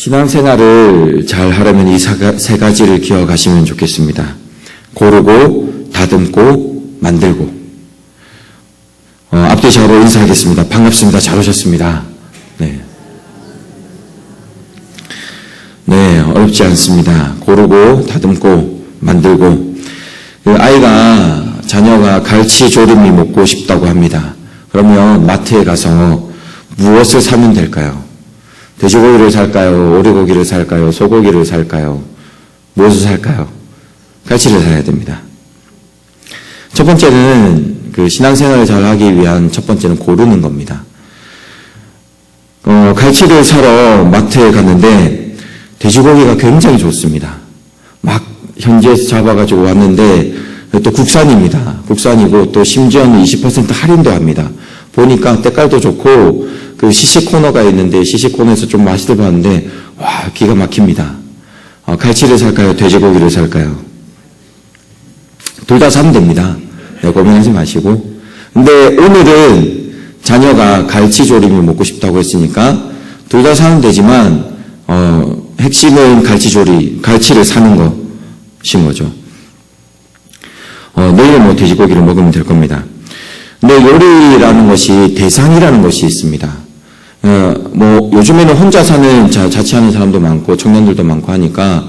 신앙생활을 잘 하려면 이 세 가지를 기억하시면 좋겠습니다. 고르고, 다듬고, 만들고. 앞뒤 좌우로 인사하겠습니다. 반갑습니다. 잘 오셨습니다. 네, 어렵지 않습니다. 고르고, 다듬고, 만들고. 자녀가 갈치조림이 먹고 싶다고 합니다. 그러면 마트에 가서 무엇을 사면 될까요? 돼지고기를 살까요? 오리고기를 살까요? 소고기를 살까요? 무엇을 살까요? 갈치를 사야 됩니다. 첫 번째는 신앙생활을 잘 하기 위한 첫 번째는 고르는 겁니다. 갈치를 사러 마트에 갔는데 돼지고기가 굉장히 좋습니다. 막 현지에서 잡아가지고 왔는데 또 국산입니다. 국산이고 또 심지어는 20% 할인도 합니다. 보니까 때깔도 좋고 시식코너가 있는데 시식코너에서 좀 맛있을 봤는데 와 기가 막힙니다. 갈치를 살까요? 돼지고기를 살까요? 둘 다 사면 됩니다. 고민하지 마시고. 근데 오늘은 자녀가 갈치조림을 먹고 싶다고 했으니까 둘 다 사면 되지만 핵심은 갈치를 사는 것인 거죠. 내일은 돼지고기를 먹으면 될 겁니다. 근데 요리라는 것이 대상이라는 것이 있습니다. 요즘에는 혼자 자취하는 사람도 많고 청년들도 많고 하니까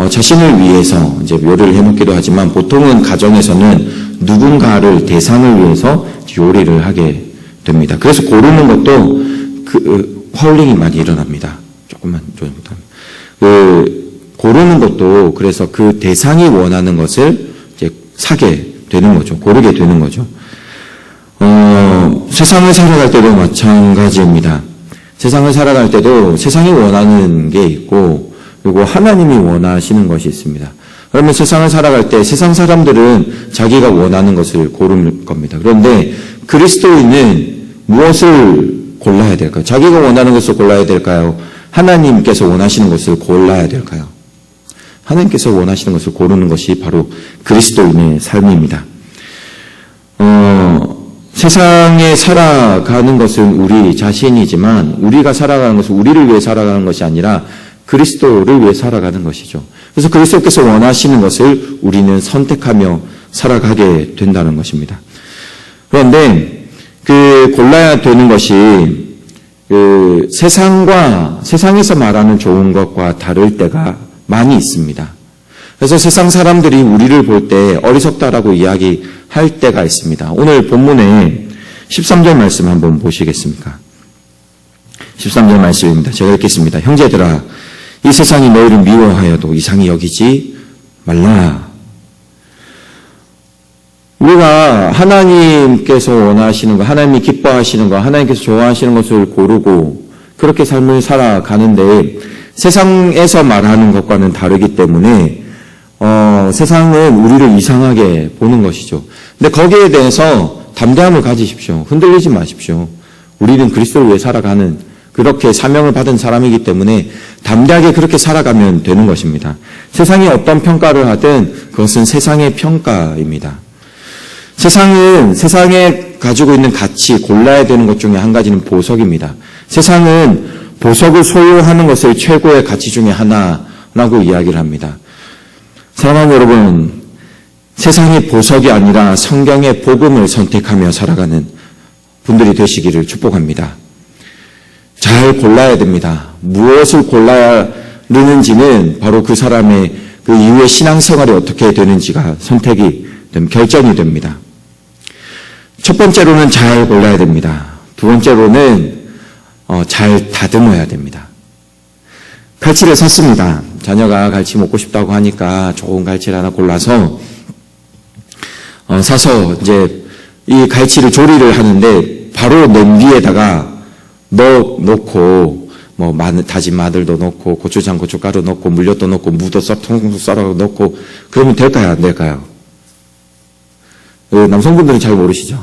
자신을 위해서 이제 요리를 해먹기도 하지만 보통은 가정에서는 누군가를 대상을 위해서 요리를 하게 됩니다. 그래서 고르는 것도 화울링이 많이 일어납니다. 조금만 좀 고르는 것도 그래서 그 대상이 원하는 것을 이제 사게 되는 거죠. 고르게 되는 거죠. 세상을 살아갈 때도 마찬가지입니다. 세상을 살아갈 때도 세상이 원하는 게 있고 그리고 하나님이 원하시는 것이 있습니다. 그러면 세상을 살아갈 때 세상 사람들은 자기가 원하는 것을 고를 겁니다. 그런데 그리스도인은 무엇을 골라야 될까요? 자기가 원하는 것을 골라야 될까요? 하나님께서 원하시는 것을 골라야 될까요? 하나님께서 원하시는 것을 고르는 것이 바로 그리스도인의 삶입니다. 세상에 살아가는 것은 우리 자신이지만 우리가 살아가는 것은 우리를 위해 살아가는 것이 아니라 그리스도를 위해 살아가는 것이죠. 그래서 그리스도께서 원하시는 것을 우리는 선택하며 살아가게 된다는 것입니다. 그런데 골라야 되는 것이 세상에서 말하는 좋은 것과 다를 때가 많이 있습니다. 그래서 세상 사람들이 우리를 볼 때 어리석다라고 이야기할 때가 있습니다. 오늘 본문에 13절 말씀 한번 보시겠습니까? 13절 말씀입니다. 제가 읽겠습니다. 형제들아, 이 세상이 너희를 미워하여도 이상히 여기지 말라. 우리가 하나님께서 원하시는 것, 하나님이 기뻐하시는 것, 하나님께서 좋아하시는 것을 고르고 그렇게 삶을 살아가는데 세상에서 말하는 것과는 다르기 때문에 세상은 우리를 이상하게 보는 것이죠. 근데 거기에 대해서 담대함을 가지십시오. 흔들리지 마십시오. 우리는 그리스도를 위해 살아가는 그렇게 사명을 받은 사람이기 때문에 담대하게 그렇게 살아가면 되는 것입니다. 세상이 어떤 평가를 하든 그것은 세상의 평가입니다. 세상에 가지고 있는 가치, 골라야 되는 것 중에 한 가지는 보석입니다. 세상은 보석을 소유하는 것을 최고의 가치 중에 하나라고 이야기를 합니다. 사랑하는 여러분, 세상의 보석이 아니라 성경의 복음을 선택하며 살아가는 분들이 되시기를 축복합니다. 잘 골라야 됩니다. 무엇을 골라야 되는지는 바로 그 사람의 그 이후의 신앙생활이 어떻게 되는지가 결정이 됩니다. 첫 번째로는 잘 골라야 됩니다. 두 번째로는 잘 다듬어야 됩니다. 갈치를 샀습니다. 자녀가 갈치 먹고 싶다고 하니까 좋은 갈치를 하나 골라서 사서 이제 이 갈치를 조리를 하는데 바로 냄비에다가 넣고 다진 마늘도 넣고 고추장, 고춧가루 넣고 물엿도 넣고 무도 통통 썰어 넣고 그러면 될까요? 안 될까요? 남성분들은 잘 모르시죠?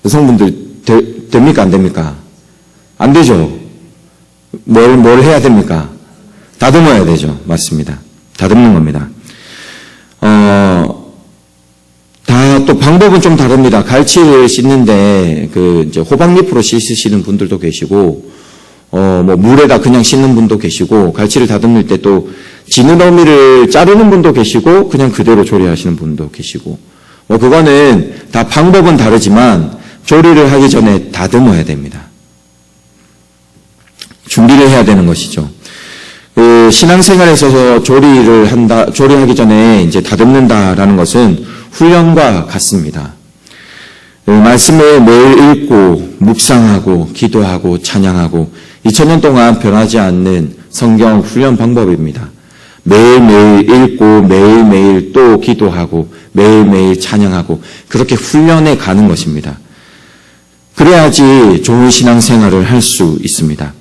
여성분들 됩니까? 안 됩니까? 안 되죠? 뭘 해야 됩니까? 다듬어야 되죠. 맞습니다. 다듬는 겁니다. 또 방법은 좀 다릅니다. 갈치를 씻는데 이제 호박잎으로 씻으시는 분들도 계시고 물에다 그냥 씻는 분도 계시고, 갈치를 다듬을 때 또 지느러미를 자르는 분도 계시고, 그냥 그대로 조리하시는 분도 계시고, 그거는 다 방법은 다르지만, 조리를 하기 전에 다듬어야 됩니다. 준비를 해야 되는 것이죠. 신앙생활에 있어서 조리하기 전에 이제 다듬는다라는 것은 훈련과 같습니다. 말씀을 매일 읽고, 묵상하고, 기도하고, 찬양하고, 2000년 동안 변하지 않는 성경 훈련 방법입니다. 매일매일 읽고, 매일매일 또 기도하고, 매일매일 찬양하고, 그렇게 훈련해 가는 것입니다. 그래야지 좋은 신앙생활을 할 수 있습니다.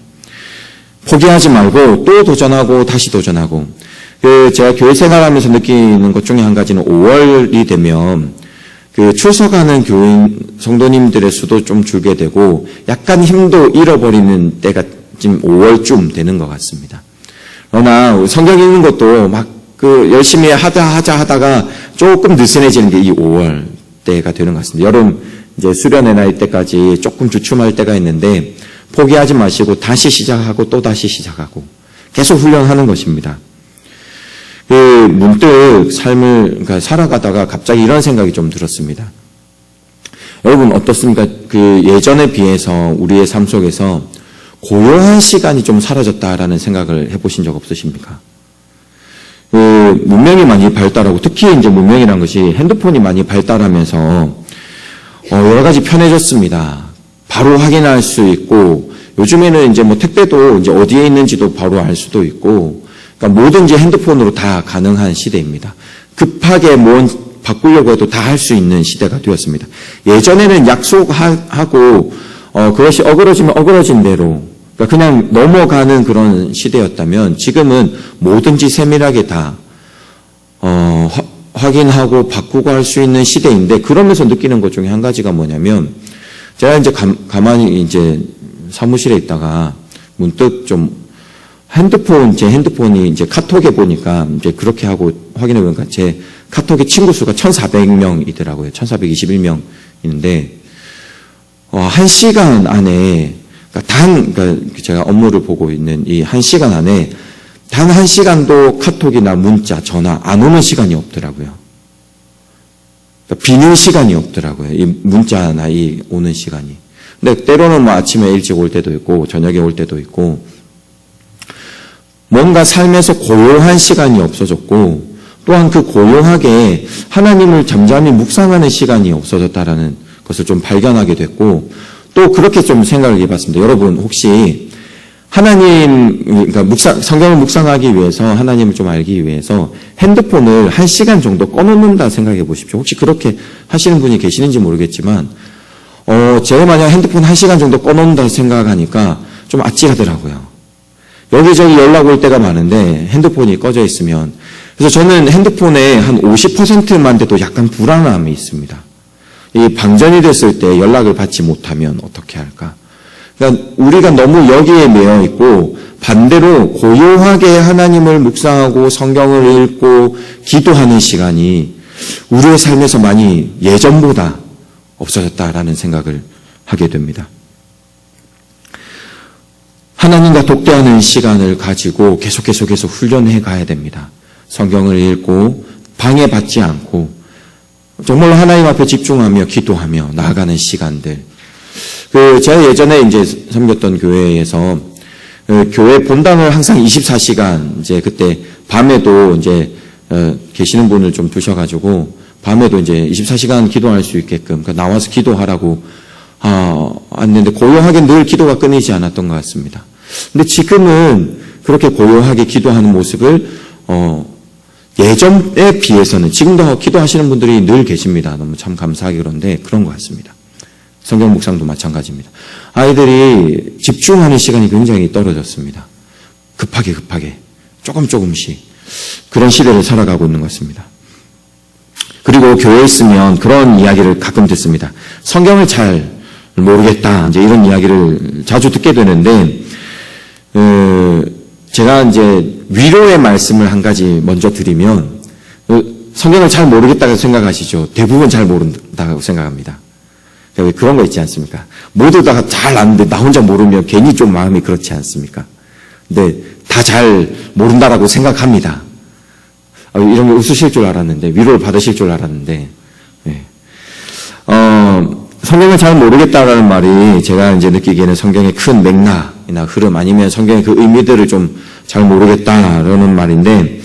포기하지 말고 또 도전하고 다시 도전하고, 제가 교회 생활하면서 느끼는 것 중에 한 가지는 5월이 되면 출석하는 교인 성도님들의 수도 좀 줄게 되고 약간 힘도 잃어버리는 때가 지금 5월쯤 되는 것 같습니다. 그러나 성경 읽는 것도 막 열심히 하다가 조금 느슨해지는 게 이 5월 때가 되는 것 같습니다. 여름 이제 수련회 날 때까지 조금 주춤할 때가 있는데 포기하지 마시고 다시 시작하고 또 다시 시작하고 계속 훈련하는 것입니다. 문득 삶을 살아가다가 갑자기 이런 생각이 좀 들었습니다. 여러분 어떻습니까? 예전에 비해서 우리의 삶 속에서 고요한 시간이 좀 사라졌다라는 생각을 해보신 적 없으십니까? 문명이 많이 발달하고 특히 이제 문명이라는 것이 핸드폰이 많이 발달하면서 여러 가지 편해졌습니다. 바로 확인할 수 있고 요즘에는 이제 택배도 이제 어디에 있는지도 바로 알 수도 있고 그러니까 뭐든지 핸드폰으로 다 가능한 시대입니다. 급하게 바꾸려고 해도 다 할 수 있는 시대가 되었습니다. 예전에는 약속하고 그것이 어그러지면 어그러진 대로 그러니까 그냥 넘어가는 그런 시대였다면 지금은 뭐든지 세밀하게 다 확인하고 바꾸고 할 수 있는 시대인데 그러면서 느끼는 것 중에 한 가지가 뭐냐면 제가 이제 가만히 이제 사무실에 있다가 문득 좀 제 핸드폰이 이제 카톡에 보니까 이제 그렇게 하고 확인해 보니까 제 카톡의 친구 수가 1,400명이더라고요. 1,421명 있는데, 1시간 안에, 그러니까 제가 업무를 보고 있는 이 1시간 안에 단 1시간도 카톡이나 문자, 전화 안 오는 시간이 없더라고요. 그러니까 비는 시간이 없더라고요. 이 문자나 이 오는 시간이. 근데 때로는 아침에 일찍 올 때도 있고, 저녁에 올 때도 있고, 뭔가 삶에서 고요한 시간이 없어졌고 또한 그 고요하게 하나님을 잠잠히 묵상하는 시간이 없어졌다라는 것을 좀 발견하게 됐고 또 그렇게 좀 생각을 해봤습니다. 여러분 혹시 그러니까 성경을 묵상하기 위해서 하나님을 좀 알기 위해서 핸드폰을 1시간 정도 꺼놓는다 생각해 보십시오. 혹시 그렇게 하시는 분이 계시는지 모르겠지만 제가 만약 핸드폰 1시간 정도 꺼놓는다 생각하니까 좀 아찔하더라고요. 여기저기 연락 올 때가 많은데 핸드폰이 꺼져 있으면 그래서 저는 핸드폰에 한 50%만 돼도 약간 불안함이 있습니다. 이 방전이 됐을 때 연락을 받지 못하면 어떻게 할까? 그러니까 우리가 너무 여기에 매여 있고 반대로 고요하게 하나님을 묵상하고 성경을 읽고 기도하는 시간이 우리의 삶에서 많이 예전보다 없어졌다라는 생각을 하게 됩니다. 하나님과 독대하는 시간을 가지고 계속 훈련해 가야 됩니다. 성경을 읽고 방해받지 않고 정말로 하나님 앞에 집중하며 기도하며 나아가는 시간들. 제가 예전에 이제 섬겼던 교회에서 교회 본당을 항상 24시간 이제 그때 밤에도 이제 계시는 분을 좀 두셔가지고 밤에도 이제 24시간 기도할 수 있게끔 나와서 기도하라고 했는데 고요하게 늘 기도가 끊이지 않았던 것 같습니다. 근데 지금은 그렇게 고요하게 기도하는 모습을 예전에 비해서는 지금도 기도하시는 분들이 늘 계십니다. 너무 참 감사하게 그런데 그런 것 같습니다. 성경 묵상도 마찬가지입니다. 아이들이 집중하는 시간이 굉장히 떨어졌습니다. 급하게 조금씩 그런 시대를 살아가고 있는 것 같습니다. 그리고 교회에 있으면 그런 이야기를 가끔 듣습니다. 성경을 잘 모르겠다. 이제 이런 이야기를 자주 듣게 되는데, 제가 이제 위로의 말씀을 한 가지 먼저 드리면, 성경을 잘 모르겠다고 생각하시죠? 대부분 잘 모른다고 생각합니다. 그런 거 있지 않습니까? 모두 다 잘 아는데 나 혼자 모르면 괜히 좀 마음이 그렇지 않습니까? 근데 다 잘 모른다라고 생각합니다. 이런 거 웃으실 줄 알았는데, 위로를 받으실 줄 알았는데, 네. 성경을 잘 모르겠다라는 말이 제가 이제 느끼기에는 성경의 큰 맥락이나 흐름 아니면 성경의 그 의미들을 좀 잘 모르겠다라는 말인데,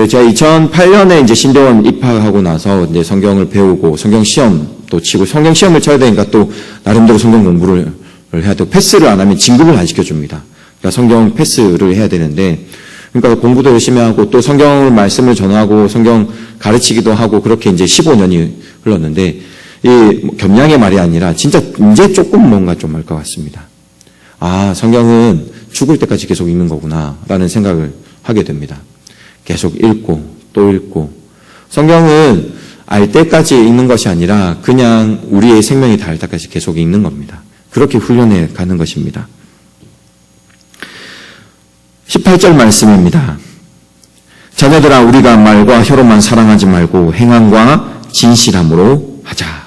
제가 2008년에 이제 신대원 입학하고 나서 이제 성경을 배우고 성경 시험도 치고 성경 시험을 쳐야 되니까 또 나름대로 성경 공부를 해야 되고 패스를 안 하면 진급을 안 시켜줍니다. 그러니까 성경 패스를 해야 되는데 그러니까 공부도 열심히 하고 또 성경 말씀을 전하고 성경 가르치기도 하고 그렇게 이제 15년이 흘렀는데 이 겸양의 말이 아니라 진짜 이제 조금 뭔가 좀 알 것 같습니다. 아, 성경은 죽을 때까지 계속 읽는 거구나라는 생각을 하게 됩니다. 계속 읽고 또 읽고 성경은 알 때까지 읽는 것이 아니라 그냥 우리의 생명이 닿을 때까지 계속 읽는 겁니다. 그렇게 훈련해 가는 것입니다. 18절 말씀입니다. 자녀들아 우리가 말과 혀로만 사랑하지 말고 행함과 진실함으로 하자.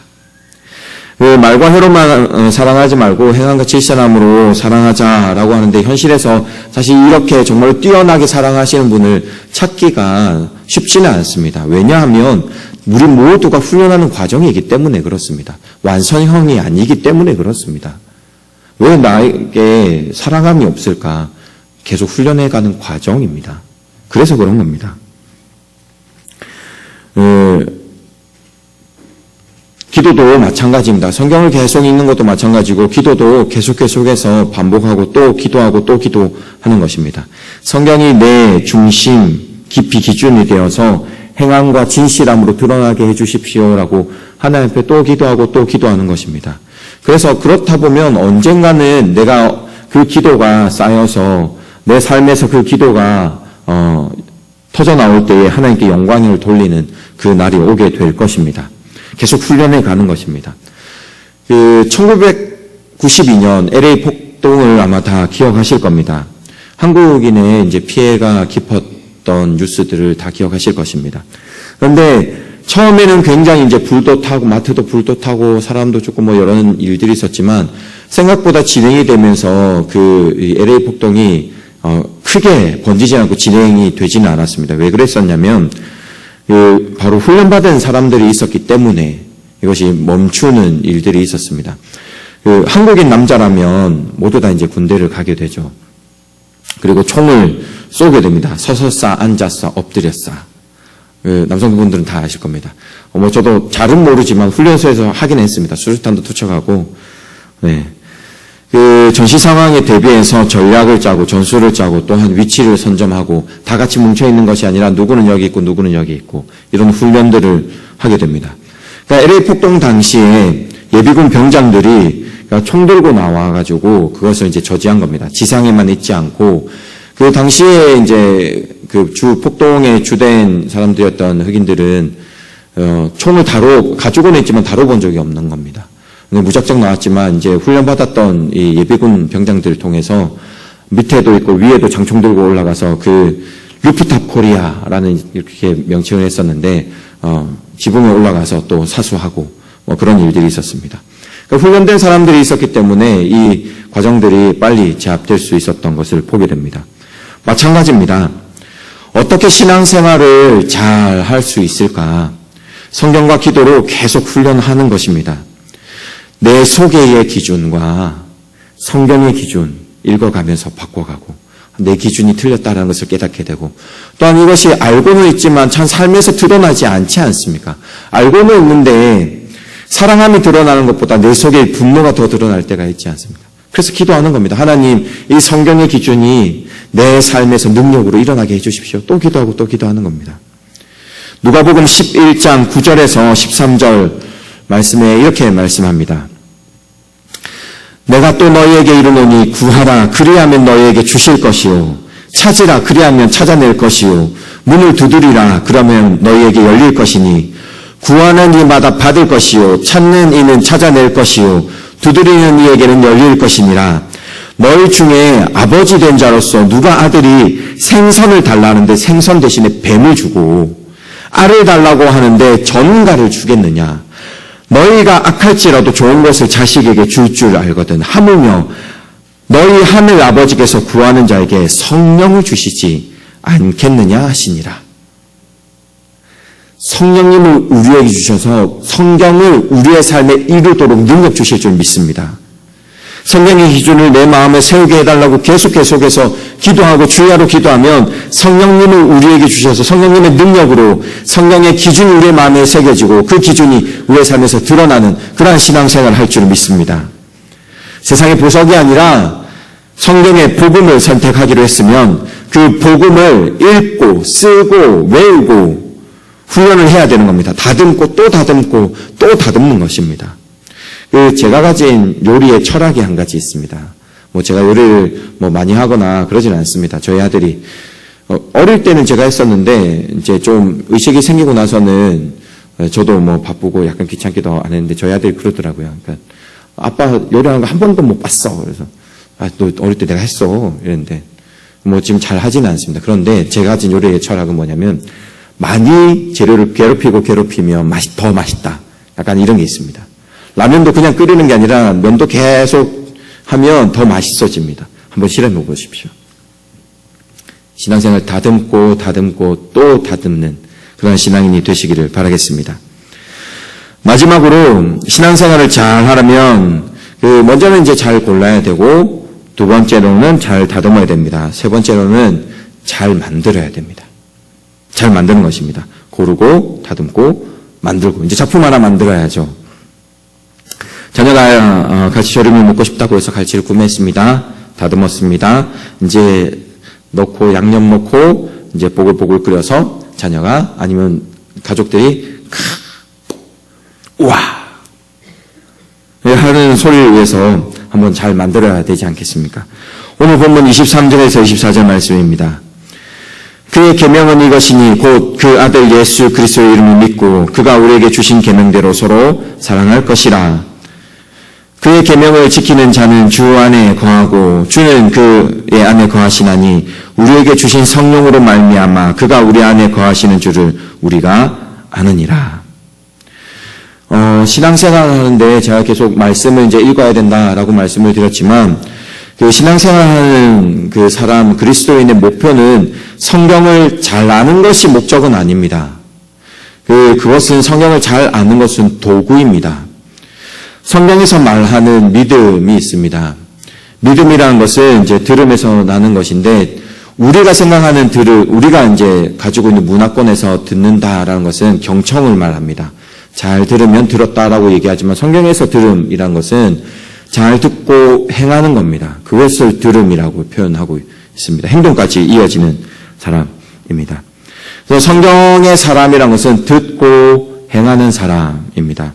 말과 혀로만 사랑하지 말고 행함과 진실함으로 사랑하자라고 하는데 현실에서 사실 이렇게 정말 뛰어나게 사랑하시는 분을 찾기가 쉽지는 않습니다. 왜냐하면 우리 모두가 훈련하는 과정이기 때문에 그렇습니다. 완성형이 아니기 때문에 그렇습니다. 왜 나에게 사랑함이 없을까? 계속 훈련해가는 과정입니다. 그래서 그런 겁니다. 기도도 마찬가지입니다. 성경을 계속 읽는 것도 마찬가지고 기도도 계속해서 반복하고 또 기도하고 또 기도하는 것입니다. 성경이 내 중심 깊이 기준이 되어서 행함과 진실함으로 드러나게 해주십시오라고 하나님 앞에 또 기도하고 또 기도하는 것입니다. 그래서 그렇다 보면 언젠가는 내가 그 기도가 쌓여서 내 삶에서 그 기도가 터져나올 때에 하나님께 영광을 돌리는 그 날이 오게 될 것입니다. 계속 훈련해 가는 것입니다. 1992년 LA 폭동을 아마 다 기억하실 겁니다. 한국인의 이제 피해가 깊었던 뉴스들을 다 기억하실 것입니다. 그런데 처음에는 굉장히 이제 불도 타고 마트도 불도 타고 사람도 조금 뭐 여러 일들이 있었지만 생각보다 진행이 되면서 그 LA 폭동이 크게 번지지 않고 진행이 되지는 않았습니다. 왜 그랬었냐면 바로 훈련받은 사람들이 있었기 때문에 이것이 멈추는 일들이 있었습니다. 한국인 남자라면 모두 다 이제 군대를 가게 되죠. 그리고 총을 쏘게 됩니다. 서서 쏴, 앉아 쏴, 엎드려 쏴. 남성분들은 다 아실 겁니다. 저도 잘은 모르지만 훈련소에서 하긴 했습니다. 수류탄도 투척하고, 네. 전시 상황에 대비해서 전략을 짜고 전술을 짜고 또한 위치를 선점하고 다 같이 뭉쳐있는 것이 아니라 누구는 여기 있고 누구는 여기 있고 이런 훈련들을 하게 됩니다. 그러니까 LA 폭동 당시에 예비군 병장들이 총 들고 나와가지고 그것을 이제 저지한 겁니다. 지상에만 있지 않고 그 당시에 이제 그 폭동의 주된 사람들이었던 흑인들은 총을 가지고는 있지만 다뤄본 적이 없는 겁니다. 무작정 나왔지만 이제 훈련받았던 이 예비군 병장들을 통해서 밑에도 있고 위에도 장총 들고 올라가서 그 루프탑 코리아라는 이렇게 명칭을 했었는데 지붕에 올라가서 또 사수하고 뭐 그런 일들이 있었습니다. 그러니까 훈련된 사람들이 있었기 때문에 이 과정들이 빨리 제압될 수 있었던 것을 보게 됩니다. 마찬가지입니다. 어떻게 신앙생활을 잘 할 수 있을까? 성경과 기도로 계속 훈련하는 것입니다. 내 속의 기준과 성경의 기준 읽어가면서 바꿔가고 내 기준이 틀렸다는 것을 깨닫게 되고 또한 이것이 알고는 있지만 참 삶에서 드러나지 않지 않습니까? 알고는 있는데 사랑함이 드러나는 것보다 내 속에 분노가 더 드러날 때가 있지 않습니까? 그래서 기도하는 겁니다. 하나님, 이 성경의 기준이 내 삶에서 능력으로 일어나게 해주십시오. 또 기도하고 또 기도하는 겁니다. 누가복음 11장 9절에서 13절 말씀에 이렇게 말씀합니다. 내가 또 너희에게 이르노니 구하라 그리하면 너희에게 주실 것이요 찾으라 그리하면 찾아낼 것이요 문을 두드리라 그러면 너희에게 열릴 것이니 구하는 이마다 받을 것이요 찾는 이는 찾아낼 것이요 두드리는 이에게는 열릴 것이니라. 너희 중에 아버지 된 자로서 누가 아들이 생선을 달라는데 생선 대신에 뱀을 주고 알을 달라고 하는데 전갈을 주겠느냐. 너희가 악할지라도 좋은 것을 자식에게 줄 줄 알거든. 하물며 너희 하늘 아버지께서 구하는 자에게 성령을 주시지 않겠느냐 하시니라. 성령님을 우리에게 주셔서 성경을 우리의 삶에 이루도록 능력 주실 줄 믿습니다. 성경의 기준을 내 마음에 세우게 해달라고 계속해서 기도하고 주야로 기도하면 성령님을 우리에게 주셔서 성령님의 능력으로 성경의 기준이 우리의 마음에 새겨지고 그 기준이 우리의 삶에서 드러나는 그러한 신앙생활을 할 줄 믿습니다. 세상의 보석이 아니라 성경의 복음을 선택하기로 했으면 그 복음을 읽고 쓰고 외우고 훈련을 해야 되는 겁니다. 다듬고 또 다듬고 또 다듬는 것입니다. 제가 가진 요리의 철학이 한 가지 있습니다. 제가 요리를 많이 하거나 그러지는 않습니다. 저희 아들이 어릴 때는 제가 했었는데 이제 좀 의식이 생기고 나서는 저도 바쁘고 약간 귀찮기도 안 했는데 저희 아들이 그러더라고요. 그러니까 아빠 요리하는 거 한 번도 못 봤어. 그래서 너 어릴 때 내가 했어 이랬는데 지금 잘 하지는 않습니다. 그런데 제가 가진 요리의 철학은 뭐냐면 많이 재료를 괴롭히면 더 맛있다. 약간 이런 게 있습니다. 라면도 그냥 끓이는 게 아니라 면도 계속 하면 더 맛있어집니다. 한번 실험해 보십시오. 신앙생활 다듬고 또 다듬는 그런 신앙인이 되시기를 바라겠습니다. 마지막으로 신앙생활을 잘 하려면 먼저는 이제 잘 골라야 되고 두 번째로는 잘 다듬어야 됩니다. 세 번째로는 잘 만들어야 됩니다. 잘 만드는 것입니다. 고르고 다듬고 만들고 이제 작품 하나 만들어야죠. 자녀가 갈치조림을 먹고 싶다고 해서 갈치를 구매했습니다. 다듬었습니다. 이제 넣고 양념 넣고 이제 보글보글 끓여서 자녀가 아니면 가족들이 우와 하는 소리를 위해서 한번 잘 만들어야 되지 않겠습니까? 오늘 본문 23절에서 24절 말씀입니다. 그의 계명은 이것이니 곧 그 아들 예수 그리스도의 이름을 믿고 그가 우리에게 주신 계명대로 서로 사랑할 것이라. 그의 계명을 지키는 자는 주 안에 거하고 주는 그의 안에 거하시나니 우리에게 주신 성령으로 말미암아 그가 우리 안에 거하시는 줄을 우리가 아느니라. 신앙생활 하는데 제가 계속 말씀을 이제 읽어야 된다라고 말씀을 드렸지만 그 신앙생활하는 그 사람 그리스도인의 목표는 성경을 잘 아는 것이 목적은 아닙니다. 그것은 성경을 잘 아는 것은 도구입니다. 성경에서 말하는 믿음이 있습니다. 믿음이라는 것은 이제 들음에서 나는 것인데 우리가 생각하는 우리가 이제 가지고 있는 문화권에서 듣는다라는 것은 경청을 말합니다. 잘 들으면 들었다라고 얘기하지만 성경에서 들음이라는 것은 잘 듣고 행하는 겁니다. 그것을 들음이라고 표현하고 있습니다. 행동까지 이어지는 사람입니다. 그래서 성경의 사람이라는 것은 듣고 행하는 사람입니다.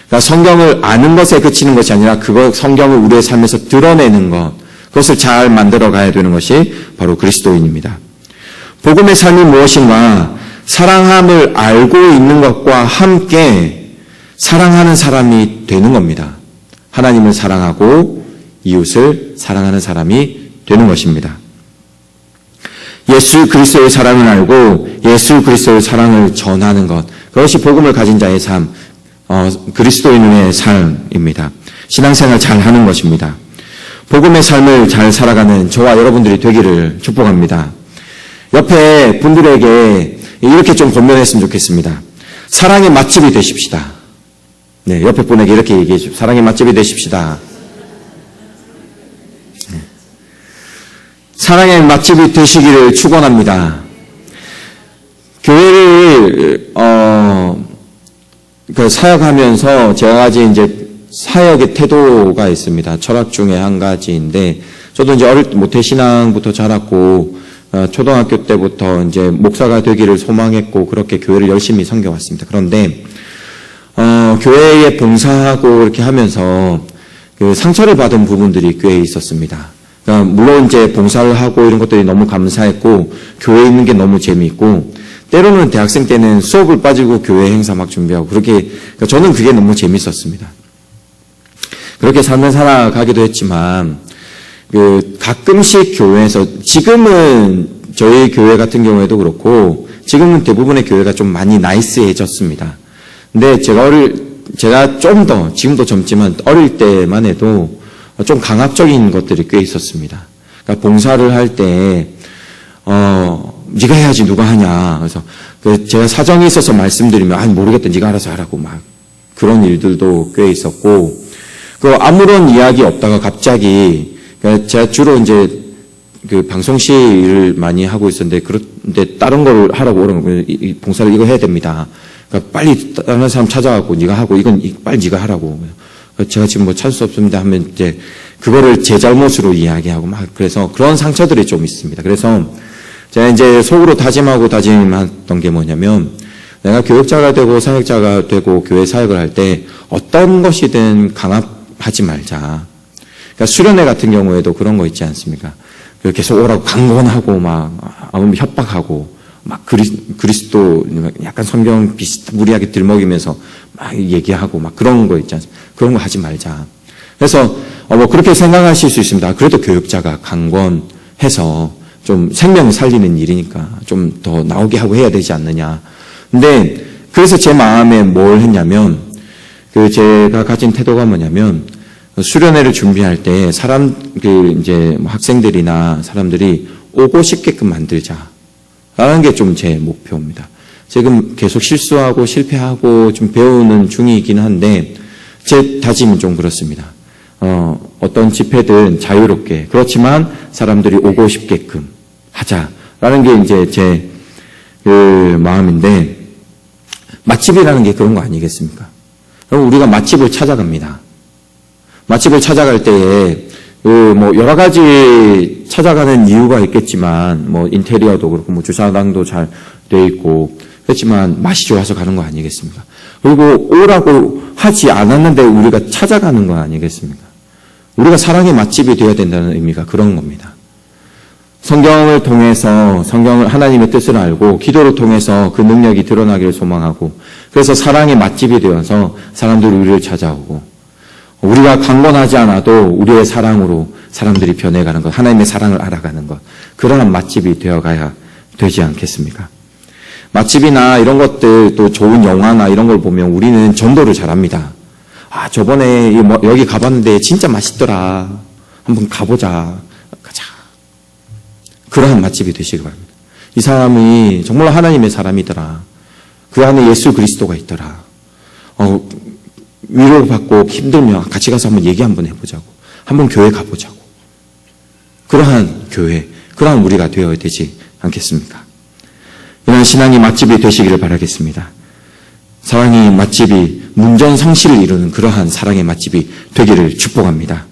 그러니까 성경을 아는 것에 그치는 것이 아니라 성경을 우리의 삶에서 드러내는 것, 그것을 잘 만들어 가야 되는 것이 바로 그리스도인입니다. 복음의 삶이 무엇인가? 사랑함을 알고 있는 것과 함께 사랑하는 사람이 되는 겁니다. 하나님을 사랑하고 이웃을 사랑하는 사람이 되는 것입니다. 예수 그리스도의 사랑을 알고 예수 그리스도의 사랑을 전하는 것, 그것이 복음을 가진 자의 삶, 그리스도인의 삶입니다. 신앙생활 잘 하는 것입니다. 복음의 삶을 잘 살아가는 저와 여러분들이 되기를 축복합니다. 옆에 분들에게 이렇게 좀 권면했으면 좋겠습니다. 사랑의 맛집이 되십시다. 네, 옆에 분에게 이렇게 얘기해 주십시오. 사랑의 맛집이 되십시다. 네. 사랑의 맛집이 되시기를 축원합니다. 교회를 사역하면서 제가 가진 이제 사역의 태도가 있습니다. 철학 중에 한 가지인데, 저도 이제 어릴 때 모태신앙부터 자랐고, 초등학교 때부터 이제 목사가 되기를 소망했고, 그렇게 교회를 열심히 섬겨왔습니다. 그런데, 교회에 봉사하고 이렇게 하면서, 상처를 받은 부분들이 꽤 있었습니다. 그러니까 물론 이제 봉사를 하고 이런 것들이 너무 감사했고, 교회에 있는 게 너무 재미있고, 때로는 대학생 때는 수업을 빠지고 교회 행사 막 준비하고, 그러니까 저는 그게 너무 재밌었습니다. 그렇게 삶을 살아가기도 했지만 가끔씩 교회에서 지금은 저희 교회 같은 경우에도 그렇고 지금은 대부분의 교회가 좀 많이 나이스해졌습니다. 근데 제가 어릴 제가 좀 더, 지금도 젊지만 어릴 때만 해도 좀 강압적인 것들이 꽤 있었습니다. 그러니까 봉사를 할 때, 네가 해야지 누가 하냐. 그래서 제가 사정이 있어서 말씀드리면, 아니, 모르겠다. 네가 알아서 하라고 막 그런 일들도 꽤 있었고, 아무런 이야기 없다가 갑자기, 그러니까 제가 주로 이제 방송시 일을 많이 하고 있었는데, 그런데 다른 걸 하라고 그러는 거예요. 이 봉사를 이거 해야 됩니다. 그러니까 빨리 다른 사람 찾아가고 네가 하고 이건 빨리 네가 하라고. 제가 지금 뭐 찾을 수 없습니다 하면 이제 그거를 제 잘못으로 이야기하고 막 그래서 그런 상처들이 좀 있습니다. 그래서 제가 이제 속으로 다짐했던 게 뭐냐면 내가 교육자가 되고 사역자가 되고 교회 사역을 할 때 어떤 것이든 강압하지 말자. 그러니까 수련회 같은 경우에도 그런 거 있지 않습니까? 계속 오라고 강권하고 막 협박하고 막 그리스도 약간 성경 무리하게 들먹이면서 막 얘기하고 막 그런 거 있지 않습니까? 그런 거 하지 말자. 그래서 뭐 그렇게 생각하실 수 있습니다. 그래도 교육자가 강권해서 좀 생명 살리는 일이니까 좀 더 나오게 하고 해야 되지 않느냐. 근데 그래서 제 마음에 뭘 했냐면 제가 가진 태도가 뭐냐면 수련회를 준비할 때 이제 학생들이나 사람들이 오고 싶게끔 만들자. 라는 게 좀 제 목표입니다. 지금 계속 실수하고 실패하고 좀 배우는 중이긴 한데, 제 다짐은 좀 그렇습니다. 어떤 집회든 자유롭게, 그렇지만 사람들이 오고 싶게끔 하자라는 게 이제 제 마음인데, 맛집이라는 게 그런 거 아니겠습니까? 그럼 우리가 맛집을 찾아갑니다. 맛집을 찾아갈 때에 뭐 여러 가지 찾아가는 이유가 있겠지만 뭐 인테리어도 그렇고 뭐 주차장도 잘 돼 있고 그렇지만 맛이 좋아서 가는 거 아니겠습니까? 그리고 오라고 하지 않았는데 우리가 찾아가는 거 아니겠습니까? 우리가 사랑의 맛집이 되어야 된다는 의미가 그런 겁니다. 성경을 통해서 하나님의 뜻을 알고 기도를 통해서 그 능력이 드러나기를 소망하고 그래서 사랑의 맛집이 되어서 사람들이 우리를 찾아오고 우리가 강권하지 않아도 우리의 사랑으로 사람들이 변해가는 것, 하나님의 사랑을 알아가는 것, 그러한 맛집이 되어가야 되지 않겠습니까? 맛집이나 이런 것들, 또 좋은 영화나 이런 걸 보면 우리는 전도를 잘합니다. 아, 저번에 여기 가봤는데 진짜 맛있더라. 한번 가보자. 가자. 그러한 맛집이 되시기 바랍니다. 이 사람이 정말 하나님의 사람이더라. 그 안에 예수 그리스도가 있더라. 위로받고 힘들면 같이 가서 한번 얘기 한번 해보자고. 한번 교회 가보자고. 그러한 교회, 그러한 우리가 되어야 되지 않겠습니까? 이런 신앙이 맛집이 되시기를 바라겠습니다. 사랑의 맛집이 문전성시를 이루는 그러한 사랑의 맛집이 되기를 축복합니다.